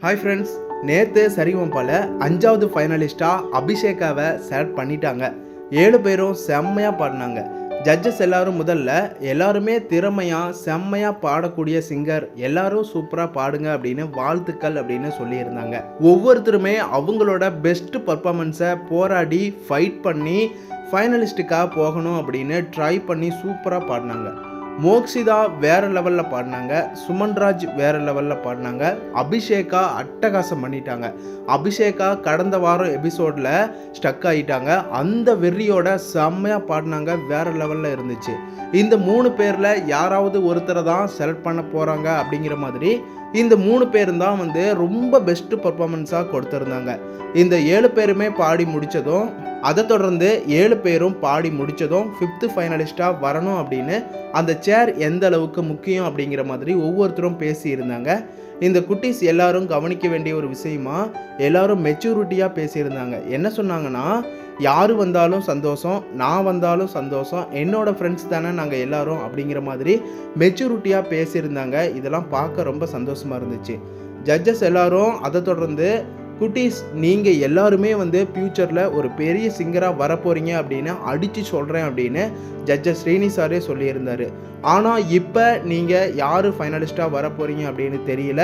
Hi friends, நேற்று சரிகமபால 5வது ஃபைனலிஸ்ட்டாக அபிஷேகாவை select பண்ணிட்டாங்க. 7 பேரும் செம்மையாக பாடினாங்க. ஜட்ஜஸ் எல்லாரும் முதல்ல எல்லாருமே திறமையாக செம்மையாக பாடக்கூடிய சிங்கர், எல்லாரும் சூப்பராக பாடுங்க அப்படின்னு வாழ்த்துக்கள் அப்படின்னு சொல்லியிருந்தாங்க. ஒவ்வொருத்தருமே அவங்களோட பெஸ்ட் பர்ஃபார்மன்ஸை போராடி ஃபைட் பண்ணி ஃபைனலிஸ்ட்டுக்காக போகணும் அப்படின்னு ட்ரை பண்ணி சூப்பராக பாடினாங்க. மோக்ஷிதா வேறு லெவலில் பாடினாங்க, சுமன்ராஜ் வேறு லெவலில் பாடினாங்க, அபிஷேகா அட்டகாசம் பண்ணிட்டாங்க. அபிஷேகா கடந்த வாரம் எபிசோடில் ஸ்டக் ஆகிட்டாங்க. அந்த வெறியோட செம்மையாக பாடினாங்க, வேறு லெவலில் இருந்துச்சு. இந்த 3 பேரில் யாராவது ஒருத்தரை தான் செலக்ட் பண்ண போகிறாங்க அப்படிங்கிற மாதிரி இந்த 3 பேரும் தான் ரொம்ப பெஸ்ட்டு பர்ஃபார்மன்ஸாக கொடுத்துருந்தாங்க. இந்த 7 பேருமே பாடி முடித்ததும், அதை தொடர்ந்து 7 பேரும் பாடி முடித்ததும் 5th ஃபைனலிஸ்ட்டாக வரணும் அப்படின்னு அந்த சேர் எந்த அளவுக்கு முக்கியம் அப்படிங்கிற மாதிரி ஒவ்வொருத்தரும் பேசியிருந்தாங்க. இந்த குட்டீஸ் எல்லாரும் கவனிக்க வேண்டிய ஒரு விஷயமா எல்லாரும் மெச்சூரிட்டியாக பேசியிருந்தாங்க. என்ன சொன்னாங்கன்னா, யார் வந்தாலும் சந்தோஷம், நான் வந்தாலும் சந்தோஷம், என்னோட ஃப்ரெண்ட்ஸ் தானே நாங்கள் எல்லாரும் அப்படிங்கிற மாதிரி மெச்சூரிட்டியாக பேசியிருந்தாங்க. இதெல்லாம் பார்க்க ரொம்ப சந்தோஷமாக இருந்துச்சு. ஜட்ஜஸ் எல்லாரும் அதை தொடர்ந்து, குட்டீஸ் நீங்கள் எல்லாருமே ஃப்யூச்சரில் ஒரு பெரிய சிங்கராக வரப்போகிறீங்க அப்படின்னு அடித்து சொல்கிறேன் அப்படின்னு ஜட்ஜஸ் ஸ்ரீனி சாரே சொல்லியிருந்தார். ஆனால் இப்போ நீங்கள் யார் ஃபைனலிஸ்ட்டாக வரப்போகிறீங்க அப்படின்னு தெரியல.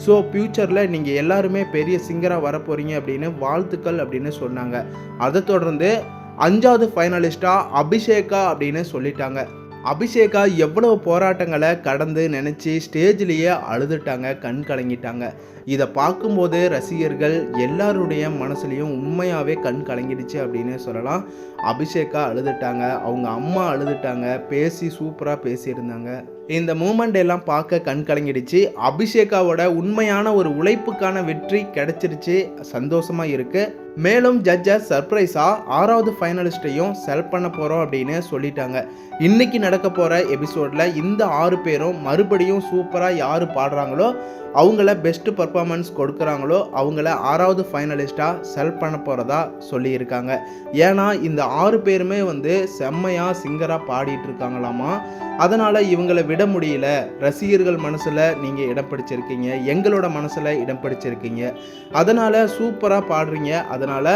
ஸோ ஃப்யூச்சரில் நீங்கள் எல்லாருமே பெரிய சிங்கராக வரப்போகிறீங்க அப்படின்னு வாழ்த்துக்கள் அப்படின்னு சொன்னாங்க. அதை தொடர்ந்து 5வது ஃபைனலிஸ்ட்டாக அபிஷேகா அப்படின்னு சொல்லிட்டாங்க. அபிஷேகா எவ்வளவு போராட்டங்களை கடந்து நினச்சி ஸ்டேஜ்லேயே அழுதுட்டாங்க, கண் கலங்கிட்டாங்க. இதை பார்க்கும்போது ரசிகர்கள் எல்லாருடைய மனசுலையும் உண்மையாகவே கண் கலங்கிடுச்சு அப்படின்னு சொல்லலாம். அபிஷேகா அழுதுட்டாங்க, அவங்க அம்மா அழுதுட்டாங்க, பேசி சூப்பராக பேசியிருந்தாங்க. இந்த மூமெண்ட் எல்லாம் பார்க்க கண் கலங்கிடுச்சு. அபிஷேகாவோட உண்மையான ஒரு உழைப்புக்கான வெற்றி கிடைச்சிருச்சு, சந்தோஷமாக இருக்குது. மேலும் ஜட்ஜஸ் சர்ப்ரைஸாக 6வது ஃபைனலிஸ்ட்டையும் செலக்ட் பண்ண போகிறோம் அப்படின்னு சொல்லிட்டாங்க. இன்றைக்கி நடக்க போகிற எபிசோடில் இந்த 6 பேரும் மறுபடியும் சூப்பராக யார் பாடுறாங்களோ, அவங்கள பெஸ்ட்டு பர்ஃபார்மன்ஸ் கொடுக்குறாங்களோ அவங்கள 6வது ஃபைனலிஸ்ட்டாக செலக்ட் பண்ண போகிறதா சொல்லியிருக்காங்க. ஏன்னா இந்த 6 பேருமே செம்மையாக சிங்கராக பாடிட்டு இருக்காங்களாமா. அதனால் இவங்களை விட முடியல. ரசிகர்கள் மனசில் நீங்கள் இடம் பிடிச்சிருக்கீங்க, எங்களோட மனசில் இடம் பிடிச்சிருக்கீங்க, அதனால் சூப்பராக பாடுறீங்க. அதனால்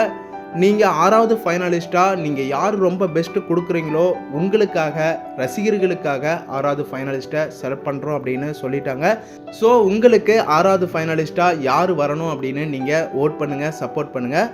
நீங்கள் 6வது ஃபைனலிஸ்ட்டாக நீங்கள் யார் ரொம்ப பெஸ்ட்டு கொடுக்குறீங்களோ உங்களுக்காக, ரசிகர்களுக்காக 6வது ஃபைனலிஸ்ட்டை செலக்ட் பண்ணுறோம் அப்படின்னு சொல்லிட்டாங்க. ஸோ உங்களுக்கு 6வது ஃபைனலிஸ்ட்டாக யார் வரணும் அப்படின்னு நீங்கள் ஓட் பண்ணுங்கள், சப்போர்ட் பண்ணுங்கள்.